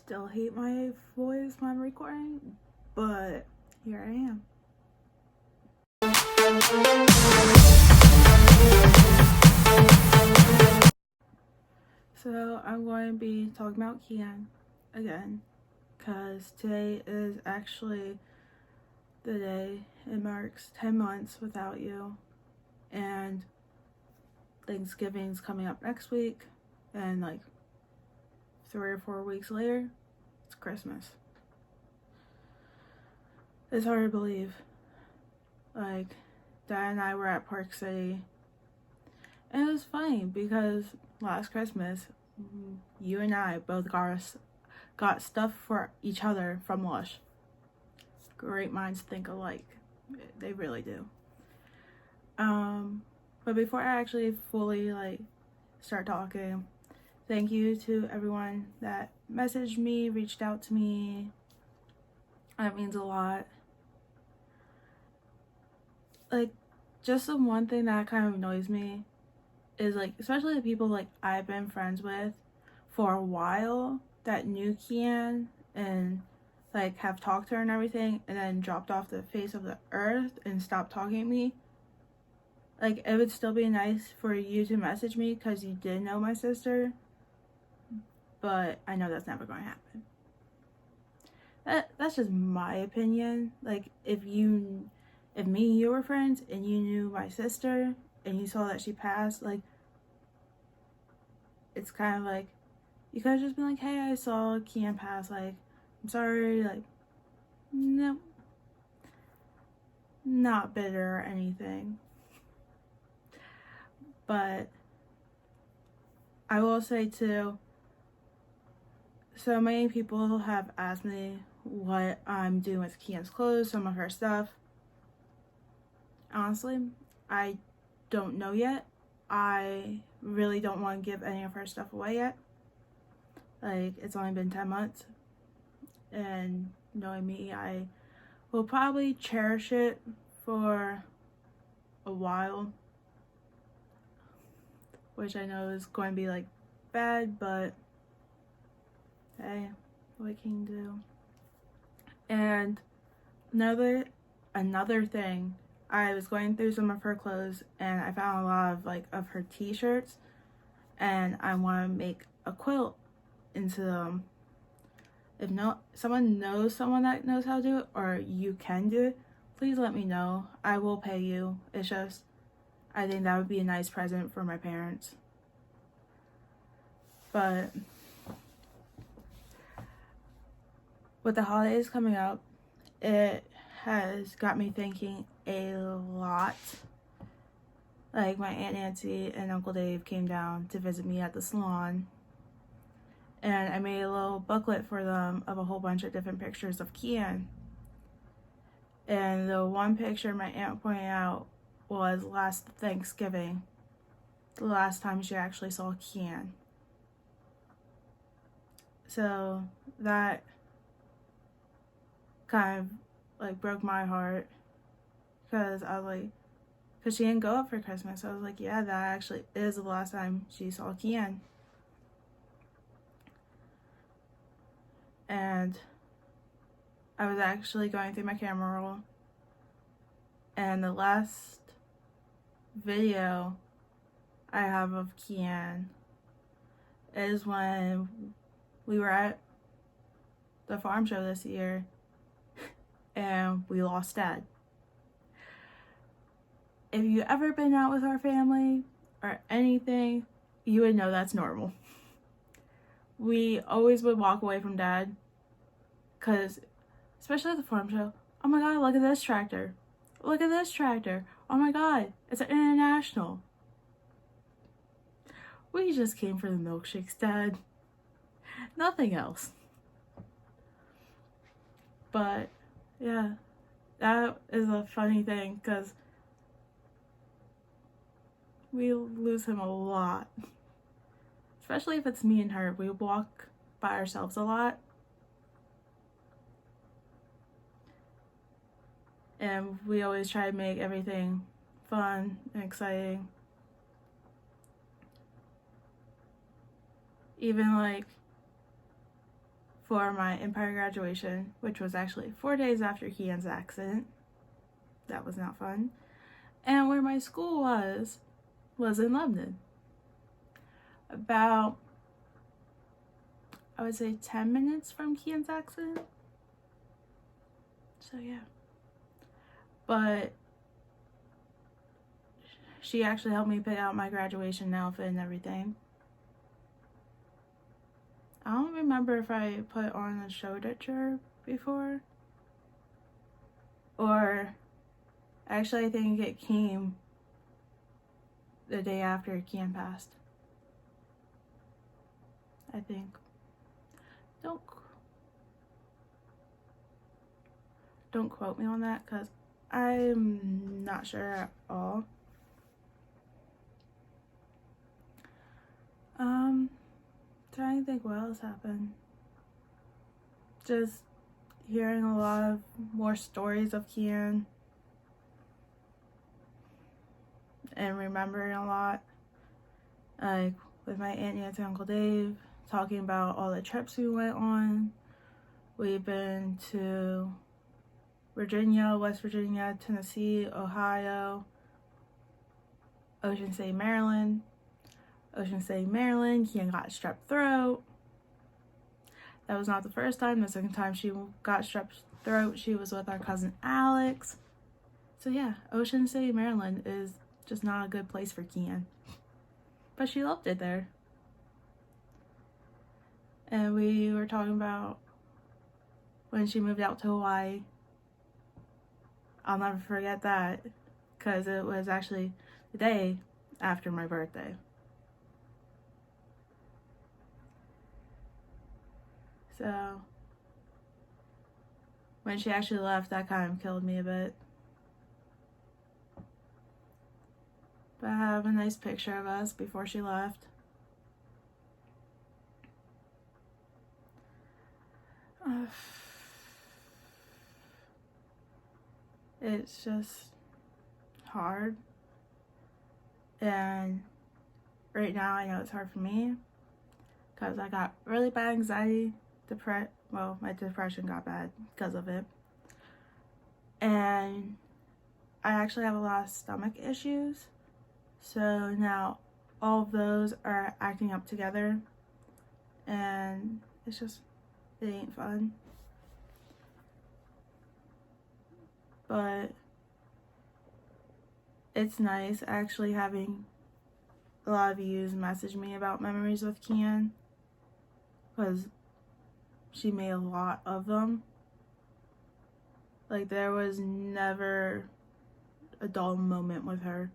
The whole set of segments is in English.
still hate my voice when I'm recording, but here I am. So I'm going to be talking about Kyann again, because today is actually the day it marks 10 months without you, and Thanksgiving's coming up next week, and like 3 or 4 weeks later, it's Christmas. It's hard to believe. Like, Dad and I were at Park City, and it was funny because last Christmas, you and I both got stuff for each other from Lush. Great minds think alike. They really do. But before I actually fully start talking, thank you to everyone that messaged me, reached out to me. That means a lot. Just the one thing that kind of annoys me is especially the people I've been friends with for a while that knew Kyann and have talked to her and everything, and then dropped off the face of the earth and stopped talking to me. It would still be nice for you to message me because you did know my sister, but I know that's never going to happen. That's just my opinion. If me and you were friends and you knew my sister and you saw that she passed, it's kind of you could have just been hey, I saw Kyann pass, I'm sorry, no, not bitter or anything. But I will say too, so many people have asked me what I'm doing with Kyann's clothes, some of her stuff. Honestly, I don't know yet. I really don't want to give any of her stuff away yet. It's only been 10 months. And knowing me, I will probably cherish it for a while. Which I know is going to be bad, but hey, what can you do? And another thing, I was going through some of her clothes and I found a lot of her t-shirts, and I want to make a quilt into them. If someone knows someone that knows how to do it, or you can do it, please let me know. I will pay you. It's just, I think that would be a nice present for my parents. But with the holidays coming up, it has got me thinking a lot. My Aunt Nancy and Uncle Dave came down to visit me at the salon, and I made a little booklet for them of a whole bunch of different pictures of Kyann. And the one picture my aunt pointed out was last Thanksgiving, the last time she actually saw Kyann. So that kind of broke my heart, because I was because she didn't go up for Christmas. I was yeah, that actually is the last time she saw Kyann. And I was actually going through my camera roll, and the last video I have of Kyann is when we were at the farm show this year and we lost Dad. If you ever been out with our family or anything, you would know that's normal. We always would walk away from Dad, because especially at the farm show, oh my god, look at this tractor. Look at this tractor. Oh my god, it's an International. We just came for the milkshakes, Dad. Nothing else. But yeah, that is a funny thing, because we lose him a lot. Especially if it's me and her. We walk by ourselves a lot. And we always try to make everything fun and exciting. Even for my Empire graduation, which was actually 4 days after Kyann's accident. That was not fun. And where my school was in London. About, I would say, 10 minutes from Kyann's accident. So yeah. But she actually helped me pick out my graduation outfit and everything. I don't remember if I put on a show picture before. Or actually I think it came the day after Kyann passed. I think. Don't quote me on that because I'm not sure at all. Trying to think what else happened. Just hearing a lot of more stories of Kyann and remembering a lot. Like with my Aunt Nancy and Uncle Dave, talking about all the trips we went on. We've been to Virginia, West Virginia, Tennessee, Ohio, Ocean City, Maryland. Ocean City, Maryland, Kyann got strep throat. That was not the first time. The second time she got strep throat, she was with our cousin Alex. So yeah, Ocean City, Maryland is just not a good place for Kyann. But she loved it there. And we were talking about when she moved out to Hawaii. I'll never forget that because it was actually the day after my birthday. So when she actually left, that kind of killed me a bit. But I have a nice picture of us before she left. It's just hard. And right now I know it's hard for me because I got really bad anxiety. Well, my depression got bad because of it. And I actually have a lot of stomach issues. So now all of those are acting up together. And it's just, it ain't fun. But it's nice actually having a lot of you message me about memories with Kyann. Because she made a lot of them. Like, there was never a dull moment with her.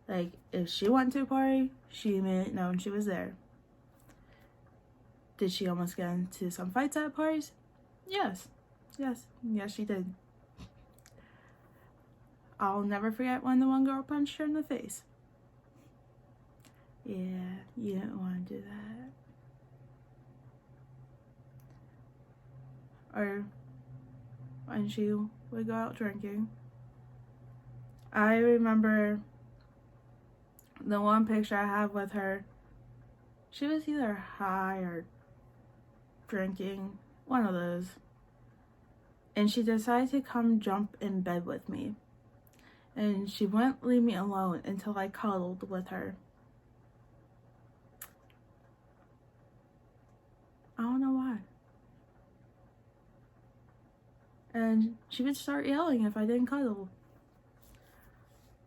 Like, if she went to a party, she made it known she was there. Did she almost get into some fights at parties? Yes, she did. I'll never forget when the one girl punched her in the face. Yeah, you didn't want to do that. Or when she would go out drinking. I remember the one picture I have with her. She was either high or drinking, one of those. And she decided to come jump in bed with me. And she wouldn't leave me alone until I cuddled with her. I don't know why. And she would start yelling if I didn't cuddle.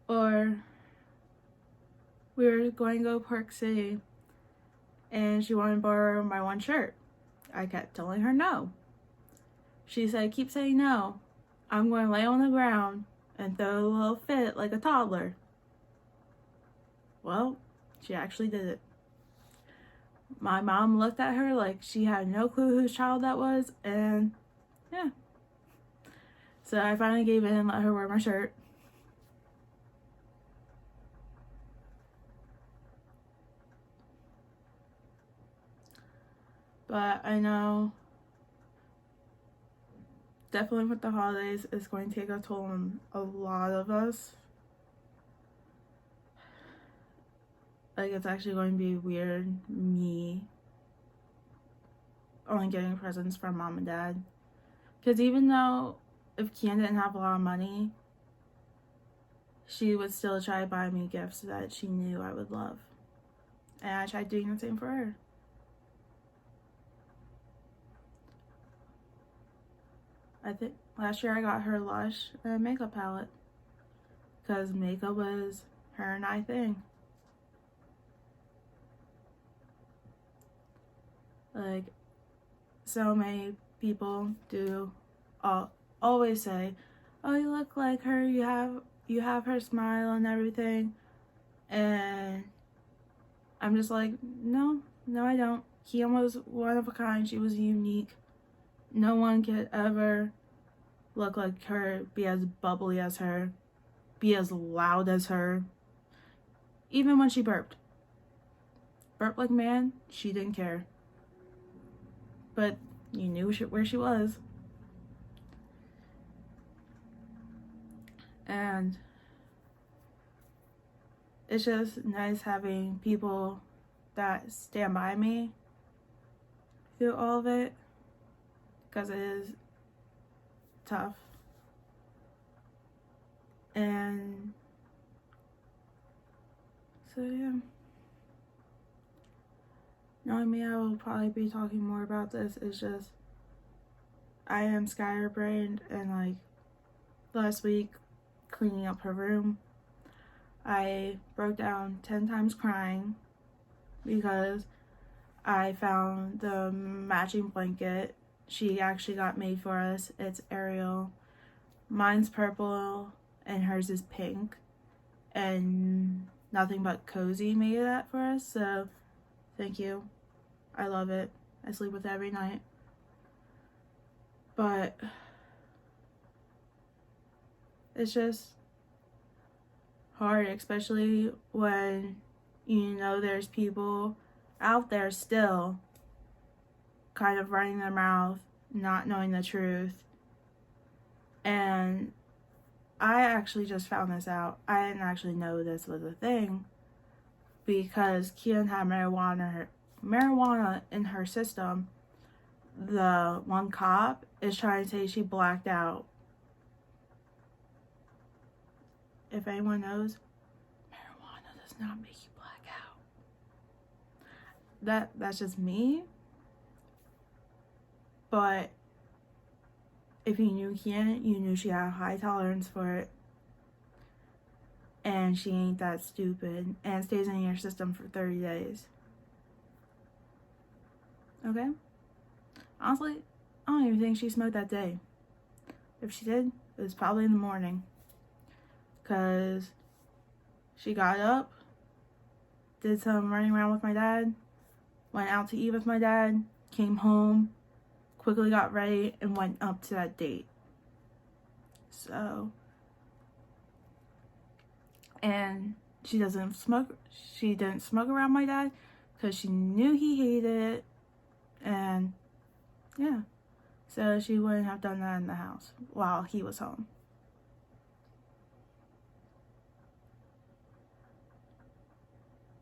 Or we were going to go Park City and she wanted to borrow my one shirt. I kept telling her no. She said, keep saying no. I'm going to lay on the ground and throw a little fit like a toddler. Well, she actually did it. My mom looked at her like she had no clue whose child that was, and yeah. So I finally gave in and let her wear my shirt. But I know definitely with the holidays, it's going to take a toll on a lot of us. Like, it's actually going to be weird me only getting presents from mom and dad. Because even though if Kyann didn't have a lot of money, she would still try to buy me gifts that she knew I would love. And I tried doing the same for her. I think last year I got her Lush makeup palette. Because makeup was her and I thing. Like, so many people do always say, oh, you look like her, you have her smile and everything. And I'm just like, no, I don't. Kyann was one of a kind. She was unique. No one could ever look like her, be as bubbly as her, be as loud as her. Even when she burped like a man, she didn't care. But you knew where she was. And it's just nice having people that stand by me through all of it, because it is tough. And so yeah, knowing me, I will probably be talking more about this. It's just I am scatterbrained, and like last week cleaning up her room, I broke down 10 times crying because I found the matching blanket she actually got made for us. It's Ariel. Mine's purple and hers is pink, and Nothing But Cozy made that for us, so thank you. I love it. I sleep with it every night. But it's just hard, especially when you know there's people out there still kind of running their mouth, not knowing the truth. And I actually just found this out. I didn't actually know this was a thing because Kyann had marijuana in her system. The one cop is trying to say she blacked out. If anyone knows, marijuana does not make you black out. That's just me. But if you knew Kyann, you knew she had a high tolerance for it. And she ain't that stupid. And it stays in your system for 30 days. Okay? Honestly, I don't even think she smoked that day. If she did, it was probably in the morning. Because she got up, did some running around with my dad, went out to eat with my dad, came home, quickly got ready, and went up to that date. So, and she didn't smoke around my dad because she knew he hated it. And yeah, so she wouldn't have done that in the house while he was home.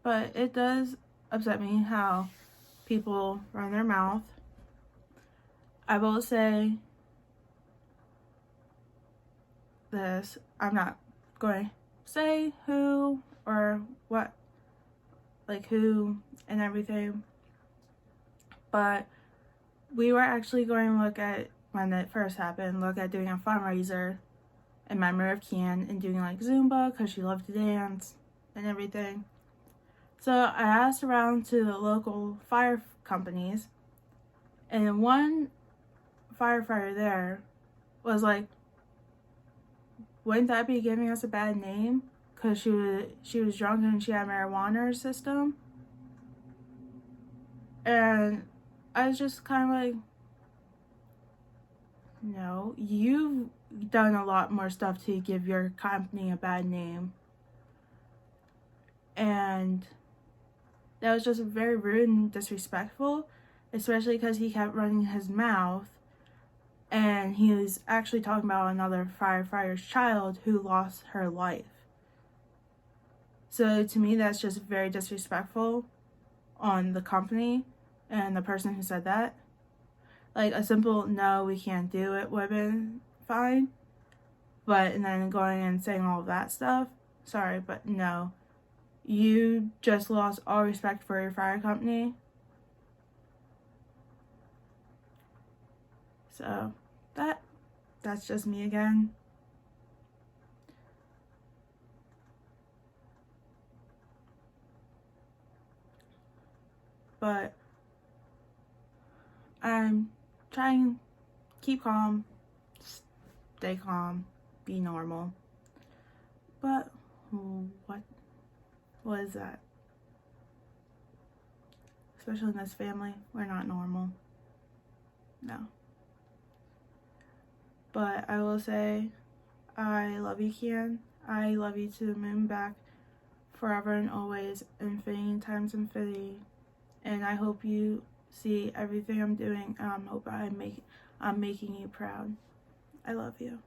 But it does upset me how people run their mouth. I will say this, I'm not going to say who or what, like who and everything, but we were actually going to look at, when it first happened, look at doing a fundraiser in memory of Kyann and doing like Zumba because she loved to dance and everything. So I asked around to the local fire companies, and one firefighter there was like, wouldn't that be giving us a bad name because she was drunk and she had marijuana in her system? And I was just kind of like, no, you've done a lot more stuff to give your company a bad name. And that was just very rude and disrespectful, especially because he kept running his mouth, and he was actually talking about another firefighter's child who lost her life. So to me, that's just very disrespectful on the company and the person who said that. Like, a simple no, we can't do it would have been fine. But, and then going and saying all of that stuff, sorry, but no. You just lost all respect for your fire company. So, that's just me again. But I'm trying to keep calm, stay calm, be normal. But what is that? Especially in this family, we're not normal. No. But I will say, I love you, Kyann. I love you to the moon back, forever and always, infinity times infinity. And I hope you see everything I'm doing. I hope I'm making you proud. I love you.